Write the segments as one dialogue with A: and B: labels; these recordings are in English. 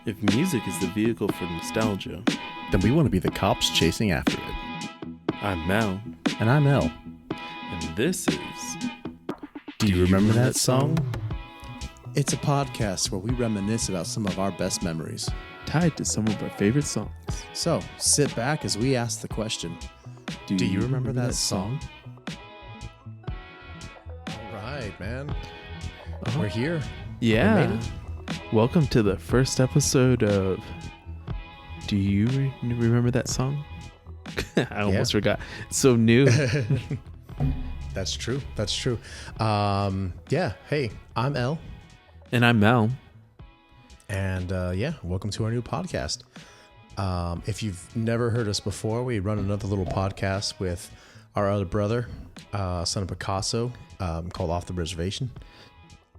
A: If music is the vehicle for nostalgia,
B: then we want to be the cops chasing after it.
A: I'm Mel,
B: And I'm El.
A: and this is...
B: Do you remember that song?
C: It's a podcast where we reminisce about some of our best memories.
A: Tied to some of our favorite songs.
C: So sit back as we ask the question, do you remember that song?
B: All right, man.
A: Uh-huh.
B: We're here.
A: Yeah.
B: We made it.
A: Welcome to the first episode of... Do you remember that song? I almost forgot. It's so new.
B: That's true. That's true. Yeah. Hey, I'm El.
A: And I'm Mel.
B: And welcome to our new podcast. If you've never heard us before, we run another little podcast with our other brother, son of Picasso, called Off the Reservation.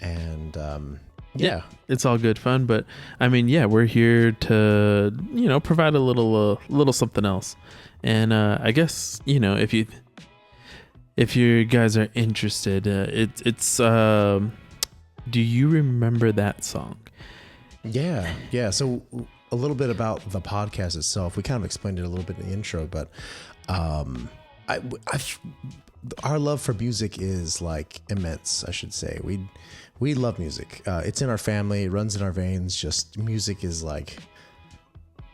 B: And yeah,
A: it's all good fun. But I mean, yeah, we're here to, provide a little something else. And I guess, if you guys are interested, it's do you remember that song?
B: Yeah. So a little bit about the podcast itself. We kind of explained it a little bit in the intro, but our love for music is like immense, I should say. We love music. It's in our family. It runs in our veins. Just music is like,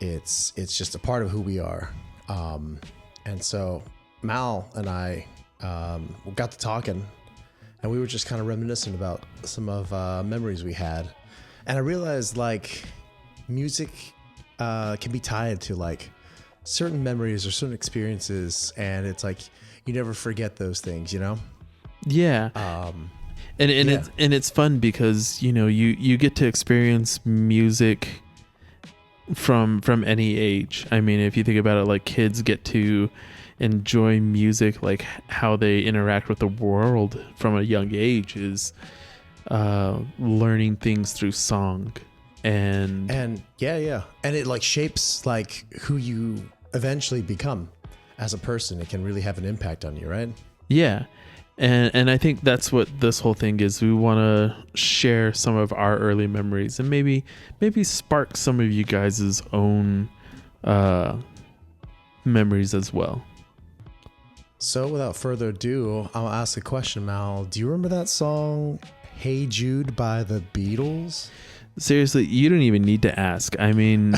B: it's just a part of who we are. And so Mal and I got to talking, and we were just kind of reminiscing about some of memories we had. And I realized like music can be tied to like certain memories or certain experiences, and it's like you never forget those things,
A: Yeah. It's fun because you get to experience music from any age. I mean, if you think about it, like kids get to enjoy music, like how they interact with the world from a young age is learning things through song and
B: yeah, and it like shapes like who you eventually become as a person. It can really have an impact on you, right?
A: Yeah. And I think that's what this whole thing is. We want to share some of our early memories and maybe spark some of you guys' own memories as well.
B: So without further ado, I'll ask a question, Mal. Do you remember that song, Hey Jude by the Beatles?
A: Seriously, you don't even need to ask. I mean...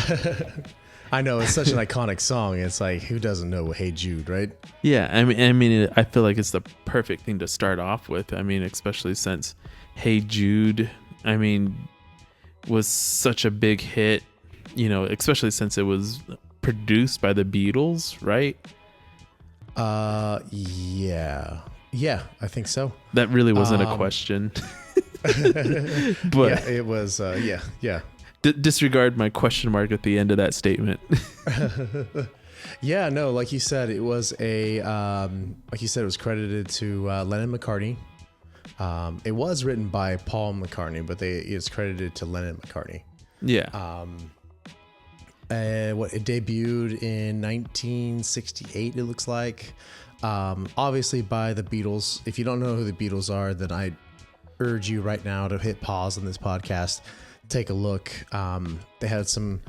B: I know, it's such an iconic song. It's like, who doesn't know Hey Jude, right?
A: Yeah, I mean, I feel like it's the perfect thing to start off with. I mean, especially since Hey Jude, was such a big hit, especially since it was produced by the Beatles, right?
B: Yeah, I think so.
A: That really wasn't a question. But
B: yeah, it was, yeah.
A: Disregard my question mark at the end of that statement.
B: Yeah, no, like you said, it was it was credited to Lennon McCartney. It was written by Paul McCartney, but it's credited to Lennon McCartney.
A: Yeah.
B: It debuted in 1968, it looks like. Obviously by the Beatles. If you don't know who the Beatles are, then I urge you right now to hit pause on this podcast. Take a look. They had some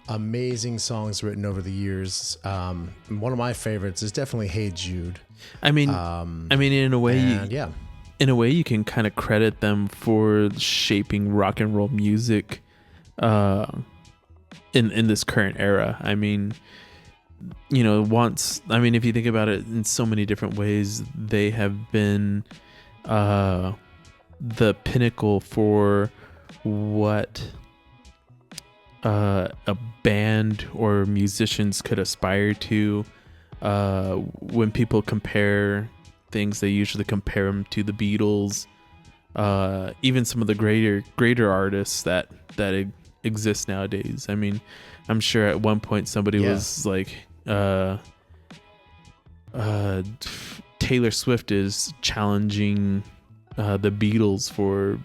B: amazing songs written over the years. One of my favorites is definitely Hey Jude.
A: I mean, in a way, you can kind of credit them for shaping rock and roll music in this current era. I mean, if you think about it in so many different ways, they have been the pinnacle for what a band or musicians could aspire to. When people compare things, they usually compare them to the Beatles, even some of the greater artists that exist nowadays. I mean, I'm sure at one point somebody was like, Taylor Swift is challenging the Beatles for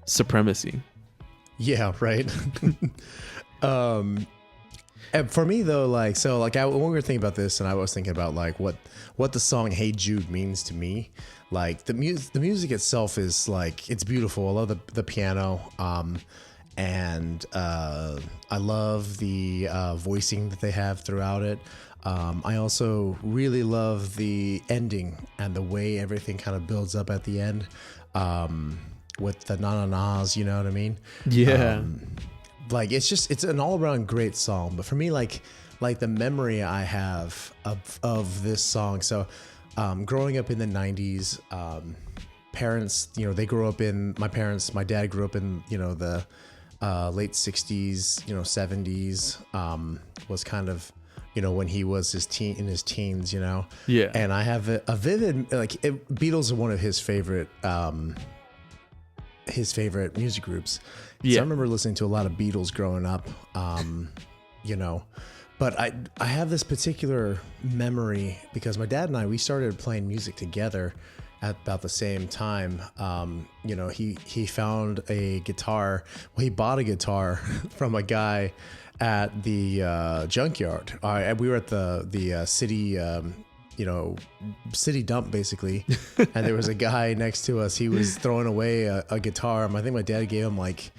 A: supremacy.
B: Yeah, right. And for me though, when we were thinking about this, and I was thinking about like what the song Hey Jude means to me. Like the music itself is like, it's beautiful. I love the piano. and I love the voicing that they have throughout it. I also really love the ending and the way everything kind of builds up at the end, with the na-na-nas, you know what I mean?
A: Yeah.
B: Like it's an all around great song. But for me, like the memory I have of this song. So, growing up in the 90s, parents, they grew up in, my dad grew up in, the late 60s, 70s, was kind of, when he was in his teens,
A: Yeah.
B: And I have a vivid, Beatles are one of his favorite music groups.
A: Yeah.
B: So I remember listening to a lot of Beatles growing up, but I have this particular memory because my dad and I, we started playing music together at about the same time. He found a guitar. Well, he bought a guitar from a guy at the junkyard. We were at the city, city dump basically, and there was a guy next to us. He was throwing away a guitar. I think my dad gave him like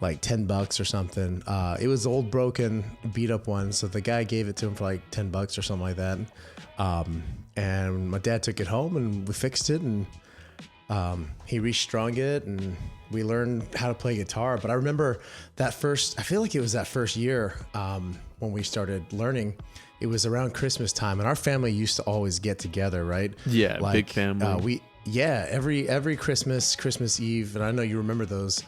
B: $10 or something. It was old, broken, beat up one. So the guy gave it to him for like $10 or something like that. And my dad took it home and we fixed it, and he restrung it, and we learned how to play guitar. But I remember I feel like it was that first year when we started learning. It was around Christmas time, and our family used to always get together, right?
A: Yeah, big family.
B: Every Christmas Eve, and I know you remember those.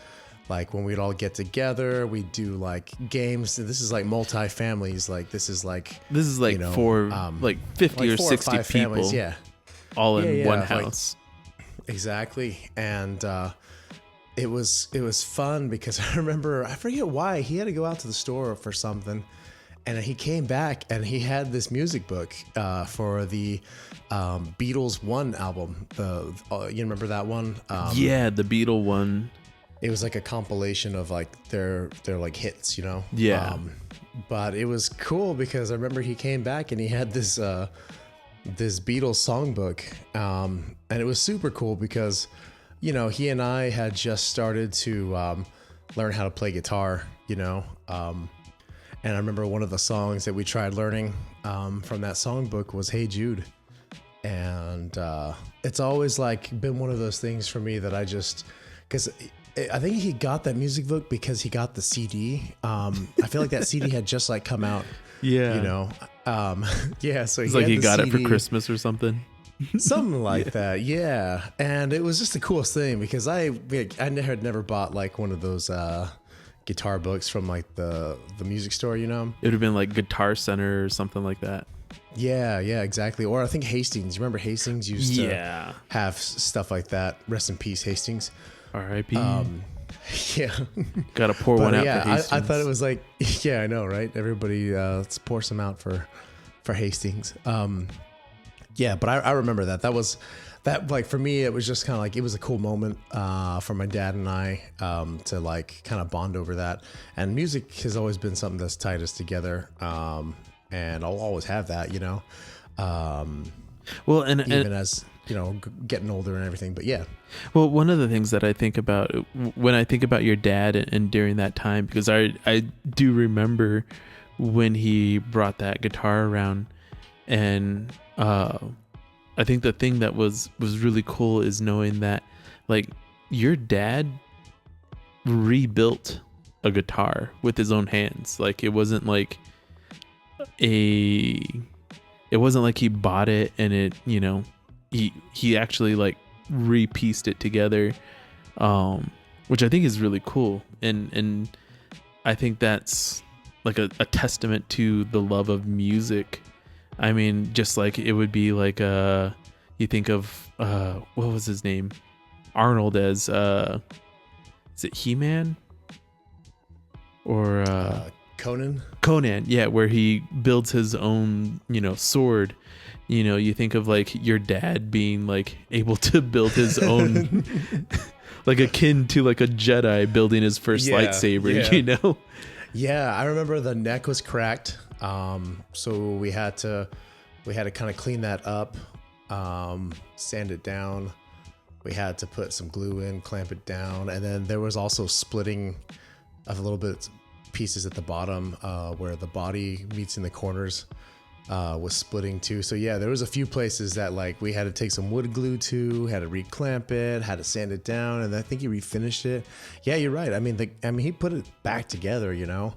B: Like when we'd all get together, we'd do like games. This is like multi-families. This is like
A: for 50 or 60 people.
B: Families, yeah.
A: All in one house.
B: Exactly. And it was fun because I remember, I forget why, he had to go out to the store for something. And he came back and he had this music book for the Beatles One album. You remember that one?
A: Yeah, the Beatle one.
B: It was like a compilation of like their like hits,
A: Yeah.
B: But it was cool because I remember he came back and he had this this Beatles songbook, and it was super cool because he and I had just started to learn how to play guitar, and I remember one of the songs that we tried learning from that songbook was "Hey Jude," and it's always like been one of those things for me that I just, because I think he got that music book because he got the CD. I feel like that CD had just like come out.
A: Yeah.
B: Yeah. So
A: it's like he got it for Christmas or something.
B: Something like that. Yeah. And it was just the coolest thing because I had never bought like one of those guitar books from like the music store, It
A: would have been like Guitar Center or something like that.
B: Yeah, exactly. Or I think Hastings. You remember Hastings used to have stuff like that. Rest in peace, Hastings.
A: R.I.P.
B: Yeah.
A: Gotta pour one out for Hastings.
B: I thought it was like, yeah, I know, right? Everybody, let's pour some out for Hastings. Yeah, but I remember that. That was, like, for me, it was just kind of like, it was a cool moment for my dad and I to, like, kind of bond over that. And music has always been something that's tied us together. And I'll always have that,
A: Well, and
B: as getting older and everything, but yeah.
A: Well, one of the things that I think about when I think about your dad and during that time, because I do remember when he brought that guitar around, and I think the thing that was really cool is knowing that like your dad rebuilt a guitar with his own hands. Like it wasn't like he bought it and it, he actually like re-pieced it together, which I think is really cool. And I think that's like a testament to the love of music. I mean, just like it would be like you think of what was his name? Arnold as is it He-Man? Or
B: Conan?
A: Conan, yeah, where he builds his own, sword. You think of like your dad being like able to build his own, like akin to like a Jedi building his first lightsaber,
B: Yeah, I remember the neck was cracked. So we had to kind of clean that up, sand it down. We had to put some glue in, clamp it down. And then there was also splitting of a little bit pieces at the bottom where the body meets in the corners was splitting too. So yeah, there was a few places that like we had to take some wood glue to, had to reclamp it, had to sand it down, and I think he refinished it. Yeah, you're right. I mean, he put it back together, you know.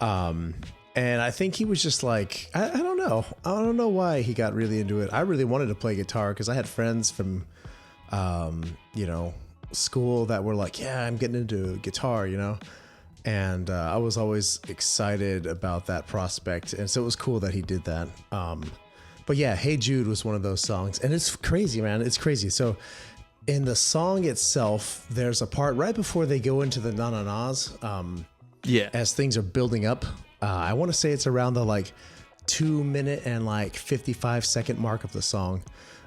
B: And I think he was just like, I don't know. I don't know why he got really into it. I really wanted to play guitar because I had friends from, you know, school that were like, yeah, I'm getting into guitar, you know. And I was always excited about that prospect. And so it was cool that he did that. But yeah, Hey Jude was one of those songs. And it's crazy, man. It's crazy. So in the song itself, there's a part right before they go into the na-na-nas.
A: Yeah.
B: As things are building up. I want to say it's around the like 2 minute and like 55-second mark of the song.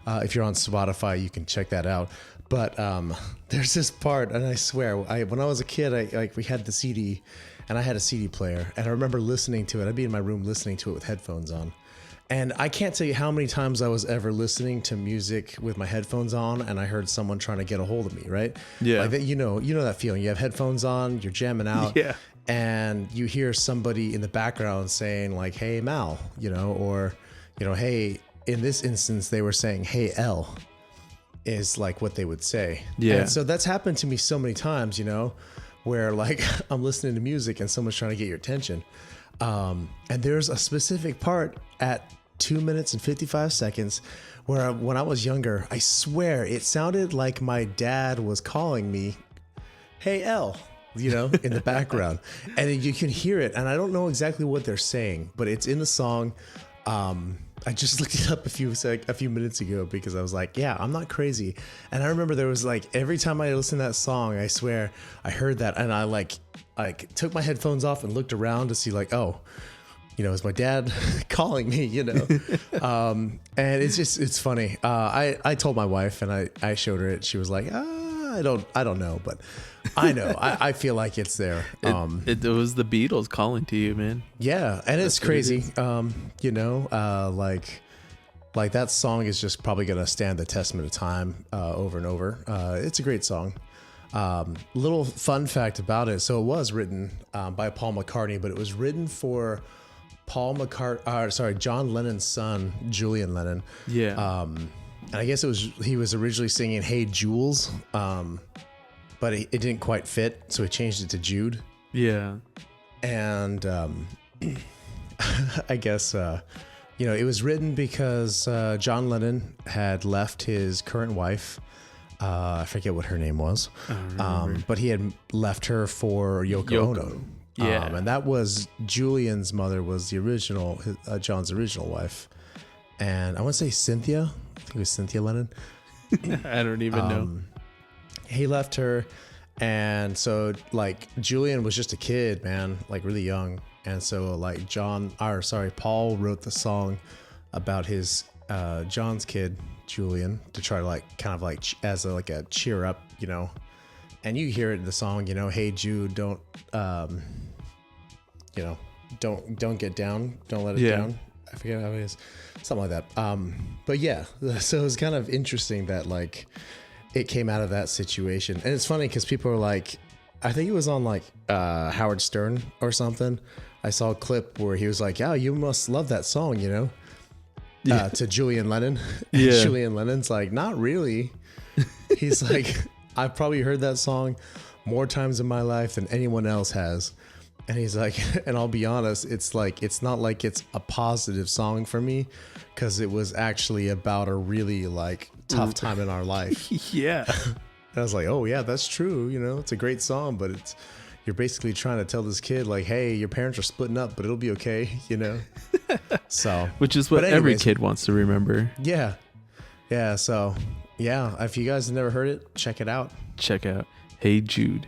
B: If you're on Spotify, you can check that out. But there's this part, and I swear, when I was a kid, we had the CD, and I had a CD player, and I remember listening to it. I'd be in my room listening to it with headphones on, and I can't tell you how many times I was ever listening to music with my headphones on, and I heard someone trying to get a hold of me, right?
A: Yeah.
B: Like that, you know that feeling. You have headphones on, you're jamming out,
A: Yeah.
B: and you hear somebody in the background saying like, "Hey Mal," you know, or you know, "Hey." In this instance, they were saying, "Hey L." Is like what they would say.
A: Yeah.
B: And so that's happened to me so many times, you know, where like I'm listening to music and someone's trying to get your attention. And there's a specific part at 2 minutes and 55 seconds where when I was younger, I swear it sounded like my dad was calling me, "Hey L," you know, in the background. And you can hear it. And I don't know exactly what they're saying, but it's in the song. I just looked it up a few minutes ago because I was like, yeah, I'm not crazy. And I remember there was like, every time I listened to that song, I swear I heard that. And I like took my headphones off and looked around to see like, oh, you know, is my dad calling me, you know? And it's funny. I told my wife and I showed her it. She was like, I don't know, but I know. I feel like it's there.
A: It was the Beatles calling to you, man.
B: Yeah, and it's crazy. You know, like that song is just probably gonna stand the testament of time over and over. It's a great song. Little fun fact about it. So it was written by Paul McCartney, but it was written for John Lennon's son, Julian Lennon.
A: Yeah.
B: And I guess he was originally singing "Hey Jules," but it didn't quite fit, so he changed it to Jude.
A: Yeah.
B: And I guess you know, it was written because John Lennon had left his current wife. I forget what her name was, but he had left her for Yoko Ono.
A: Yeah.
B: And that was Julian's mother was the original John's original wife, and I want to say Cynthia. I think it was Cynthia Lennon.
A: I don't even know.
B: He left her, and so like Julian was just a kid, man, like really young, and so like Paul wrote the song about his John's kid Julian to try to like kind of like as a cheer up, you know, and you hear it in the song, you know, "Hey Jude, don't you know, don't get down, don't let it down." I forget how it is. Something like that. But yeah, so it was kind of interesting that like it came out of that situation. And it's funny because people are like, I think it was on like Howard Stern or something. I saw a clip where he was like, "Yeah, you must love that song, you know," to Julian Lennon.
A: Yeah.
B: And Julian Lennon's like, "Not really." He's like, "I've probably heard that song more times in my life than anyone else has." And he's like, and I'll be honest, it's like, it's not like it's a positive song for me because it was actually about a really like tough time in our life.
A: Yeah.
B: And I was like, oh yeah, that's true. You know, it's a great song, but you're basically trying to tell this kid like, hey, your parents are splitting up, but it'll be okay. You know? So,
A: which is what every kid wants to remember.
B: Yeah. Yeah. So yeah, if you guys have never heard it, check it out.
A: Check out Hey Jude.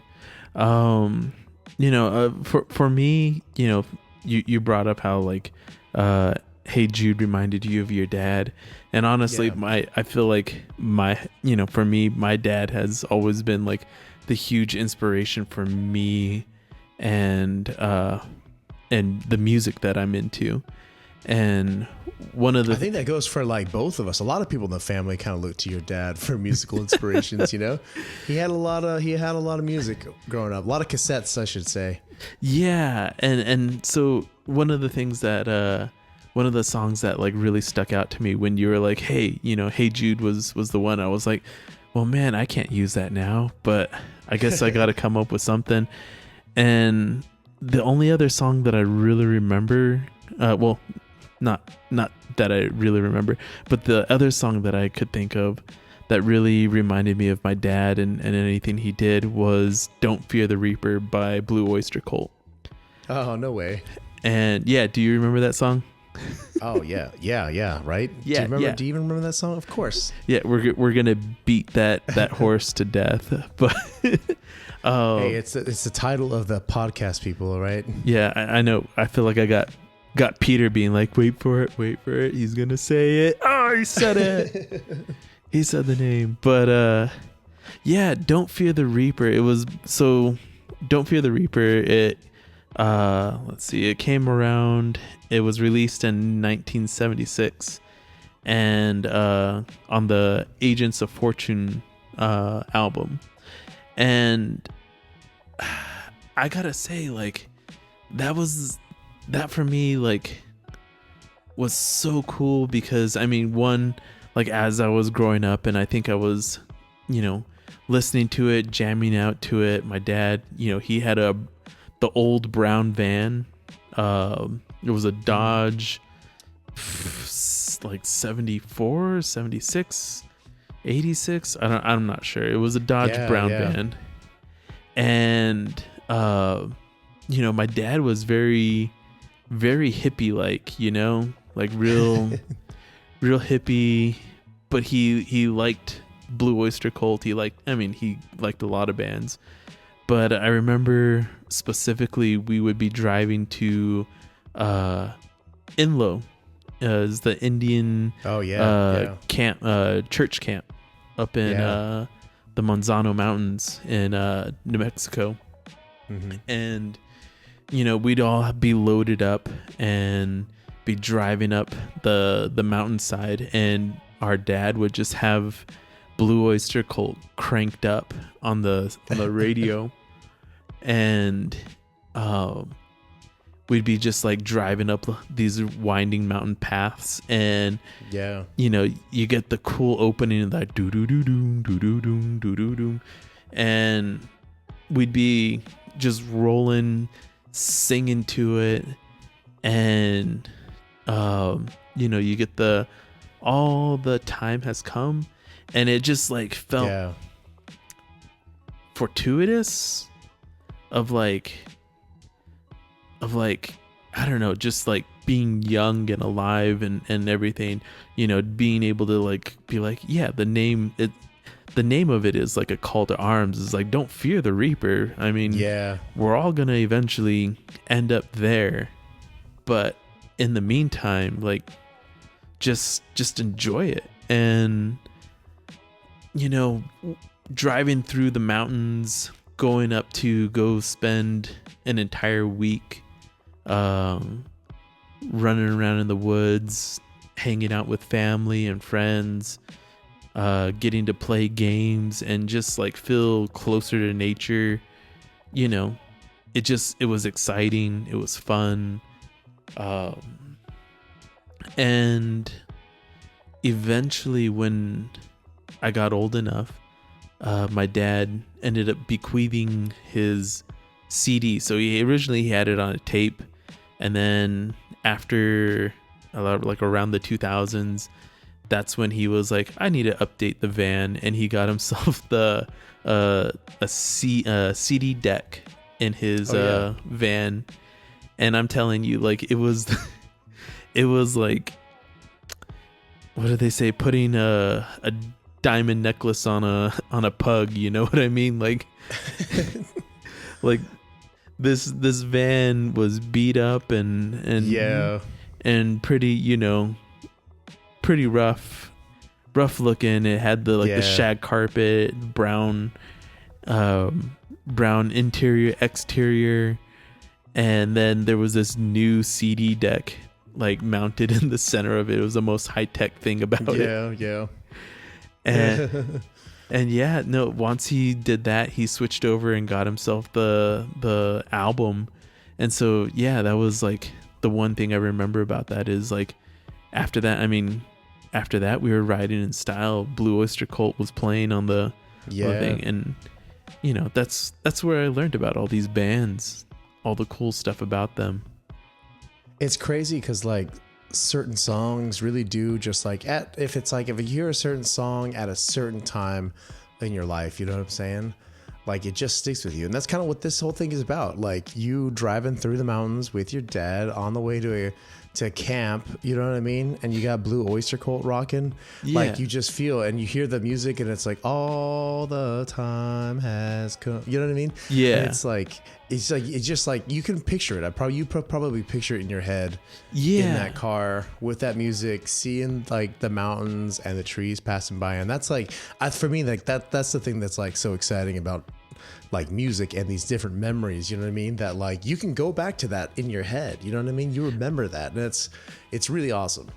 A: You know, for me, you know, you brought up how like, Hey Jude reminded you of your dad, and honestly, I feel like for me, my dad has always been like the huge inspiration for me, and the music that I'm into, And one of the
B: I think that goes for like both of us. A lot of people in the family kind of look to your dad for musical inspirations. You know, he had a lot of music growing up, a lot of cassettes, I should say.
A: Yeah, and so one of the things that one of the songs that like really stuck out to me when you were like, hey, you know, Hey Jude was the one. I was like, well, man, I can't use that now, but I guess I got to come up with something. And the only other song that I really remember, well, not that I really remember, but the other song that I could think of that really reminded me of my dad and anything he did was Don't Fear the Reaper by Blue Oyster Cult.
B: Oh, no way.
A: And yeah, do you remember that song?
B: Oh yeah, right?
A: Yeah,
B: do you even remember that song? Of course.
A: Yeah, we're gonna beat that horse to death, but
B: hey, it's the title of the podcast, people, right?
A: Yeah, I know. I feel like I got Peter being like, wait for it, he's gonna say it. Oh, he said it. He said the name. But yeah, Don't Fear the Reaper. It was so Don't Fear the Reaper, it let's see, it came around, it was released in 1976 and on the Agents of Fortune album. And I gotta say, like, that for me, like, was so cool because, I mean, one, like, as I was growing up and I think I was, you know, listening to it, jamming out to it, my dad, you know, he had the old brown van. It was a Dodge, like 74, 76, 86. I'm not sure. It was a Dodge brown van. And, you know, my dad was very, very hippie like, you know, like real hippie, but he liked Blue Oyster Cult. He liked a lot of bands. But I remember specifically we would be driving to Inlo, is the Indian camp, church camp up in the Manzano Mountains in New Mexico. Mm-hmm. And, you know, we'd all be loaded up and be driving up the mountainside, and our dad would just have Blue Oyster Cult cranked up on the radio. And we'd be just like driving up these winding mountain paths, and you know, you get the cool opening of that doo doo doo doo doo doo doo doo doo doo, and we'd be just rolling, singing to it, and you know, you get the all the time has come, and it just like felt fortuitous. Of like, I don't know, just like being young and alive and everything, you know, being able to like be like, yeah, the name of it is like a call to arms. It's like, don't fear the Reaper. I mean, we're all gonna eventually end up there, but in the meantime, like, just enjoy it. And, you know, driving through the mountains, going up to go spend an entire week running around in the woods, hanging out with family and friends, getting to play games and just like feel closer to nature. You know, it was exciting, it was fun. And eventually when I got old enough, my dad ended up bequeathing his CD. So he originally had it on a tape, and then after like around the 2000s, that's when he was like, I need to update the van, and he got himself a CD deck in his van. And I'm telling you, like, it was like, what do they say, putting a diamond necklace on a pug, you know what I mean? Like like this van was beat up and pretty, you know, pretty rough looking. It had the shag carpet, brown interior, exterior, and then there was this new CD deck like mounted in the center of it. It was the most high tech thing about it.
B: Yeah.
A: And yeah, no, once he did that, he switched over and got himself the album. And so yeah, that was like the one thing I remember about that is like after that we were riding in style. Blue Oyster Cult was playing on the thing, and you know, that's where I learned about all these bands, all the cool stuff about them.
B: It's crazy because like certain songs really do just like if you hear a certain song at a certain time in your life, you know what I'm saying? Like it just sticks with you. And that's kind of what this whole thing is about. Like you driving through the mountains with your dad on the way to camp, you know what I mean? And you got Blue Oyster Cult rocking.
A: Yeah.
B: Like you just feel and you hear the music and it's like all the time has come. You know what I mean?
A: Yeah.
B: And it's just like you can picture it. You probably picture it in your head.
A: Yeah.
B: In that car with that music, seeing like the mountains and the trees passing by, and that's like for me like that's the thing that's like so exciting about like music and these different memories, you know what I mean? That like you can go back to that in your head, you know what I mean? You remember that, and it's really awesome.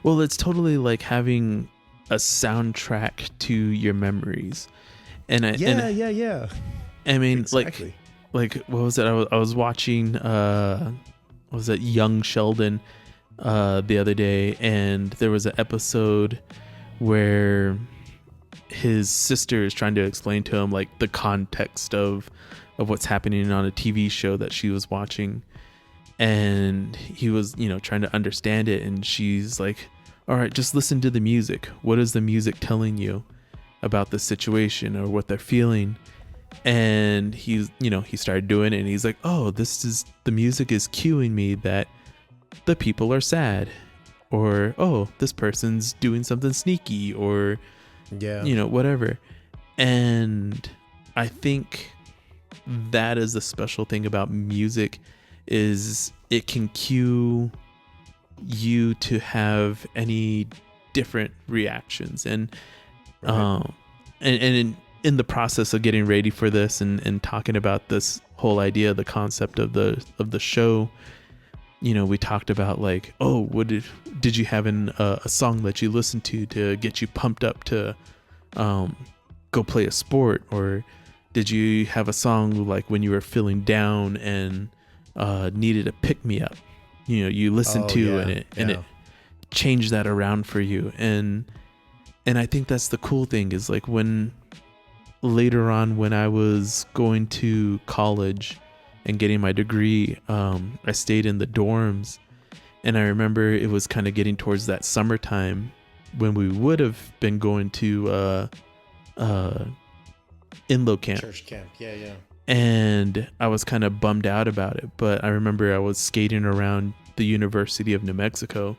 A: Well, it's totally like having a soundtrack to your memories. And I mean,
B: exactly.
A: like what was it? I was watching what was it, Young Sheldon the other day, and there was an episode where his sister is trying to explain to him like the context of what's happening on a TV show that she was watching, and he was, you know, trying to understand it, and she's like, all right, just listen to the music. What is the music telling you about the situation or what they're feeling? And he started doing it, and he's like, oh, the music is cueing me that the people are sad, or oh, this person's doing something sneaky, or you know, whatever. And I think that is the special thing about music, is it can cue you to have any different reactions. And right. And in the process of getting ready for this and talking about this whole idea, the concept of the show, you know, we talked about like, oh, what did you have a song that you listened to get you pumped up to go play a sport, or did you have a song like when you were feeling down and needed a pick me up, you know, you listened and it changed that around for you. And I think that's the cool thing is like when later on when I was going to college and getting my degree, I stayed in the dorms, and I remember it was kind of getting towards that summertime when we would have been going to Inlo camp.
B: Church camp, yeah.
A: And I was kind of bummed out about it, but I remember I was skating around the University of New Mexico,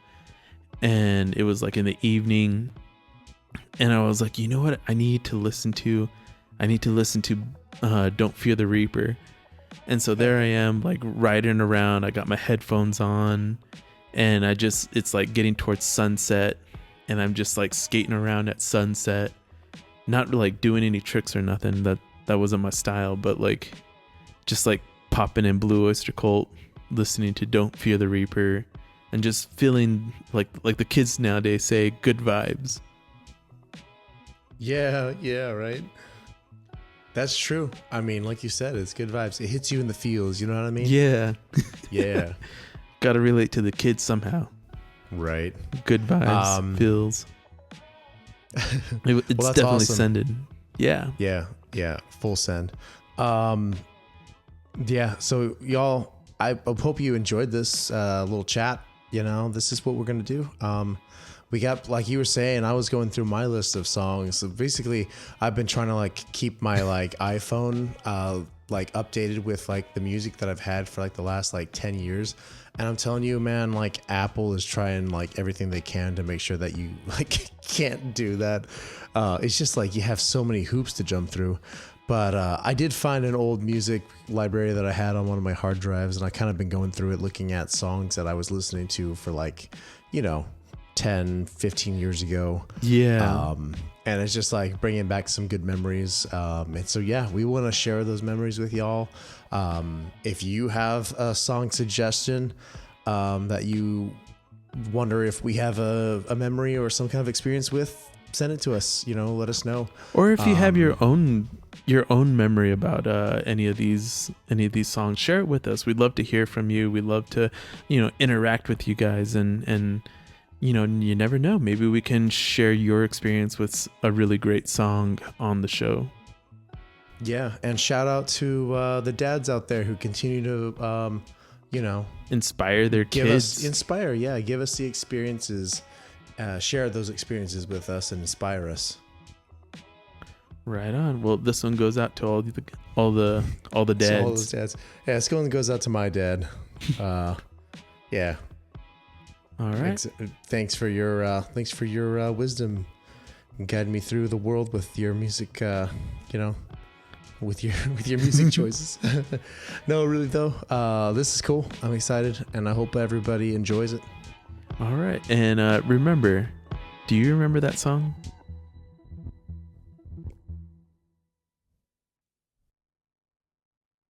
A: and it was like in the evening, and I was like, you know what, I need to listen to Don't Fear the Reaper. And so there I am, like riding around. I got my headphones on, and it's like getting towards sunset, and I'm just like skating around at sunset, not like doing any tricks or nothing. That wasn't my style, but like just like popping in Blue Oyster Cult, listening to Don't Fear the Reaper, and just feeling like the kids nowadays say, good vibes.
B: Yeah, right. That's true. I mean, like you said, it's good vibes. It hits you in the feels, you know what I mean?
A: Yeah.
B: Yeah.
A: Gotta relate to the kids somehow.
B: Right.
A: Good vibes, feels. It's definitely awesome. Sended. Yeah.
B: Yeah. Full send. Yeah. So y'all, I hope you enjoyed this little chat. You know, this is what we're going to do. We got, like you were saying, I was going through my list of songs. So basically I've been trying to like keep my like iPhone like updated with like the music that I've had for like the last like 10 years. And I'm telling you, man, like Apple is trying like everything they can to make sure that you like can't do that. It's just like you have so many hoops to jump through. But I did find an old music library that I had on one of my hard drives, and I kind of been going through it, looking at songs that I was listening to for like, you know, 10, 15 years ago.
A: Yeah.
B: And it's just like bringing back some good memories. And so, yeah, we want to share those memories with y'all. If you have a song suggestion that you wonder if we have a memory or some kind of experience with, send it to us. Let us know.
A: Or if you have your own memory about any of these songs, share it with us. We'd love to hear from you. We'd love to interact with you guys, and you never know, maybe we can share your experience with a really great song on the show.
B: Yeah, and shout out to the dads out there who continue to
A: inspire their kids.
B: Give us the experiences, share those experiences with us and inspire us.
A: Right on. Well, this one goes out to all the dads.
B: So all those dads. Yeah, this one goes out to my dad. Yeah.
A: All right.
B: Thanks for your wisdom, guiding me through the world with your music. With your music choices. No, really though, this is cool. I'm excited, and I hope everybody enjoys it.
A: All right. And remember, do you remember that song?